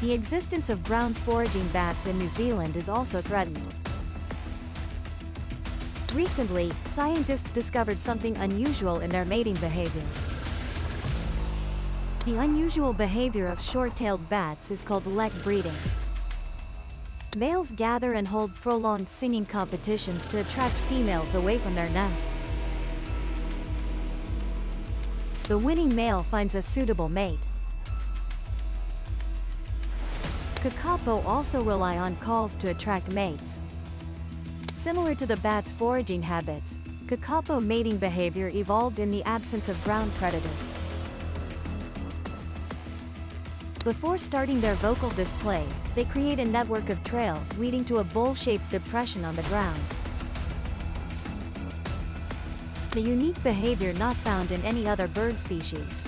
The existence of ground foraging bats in New Zealand is also threatened. Recently, scientists discovered something unusual in their mating behavior. The unusual behavior of short-tailed bats is called lek breeding. Males gather and hold prolonged singing competitions to attract females away from their nests. The winning male finds a suitable mate. Kakapo also rely on calls to attract mates. Similar to the bat's foraging habits, Kakapo mating behavior evolved in the absence of ground predators. Before starting their vocal displays, they create a network of trails leading to a bowl-shaped depression on the ground. A unique behavior not found in any other bird species.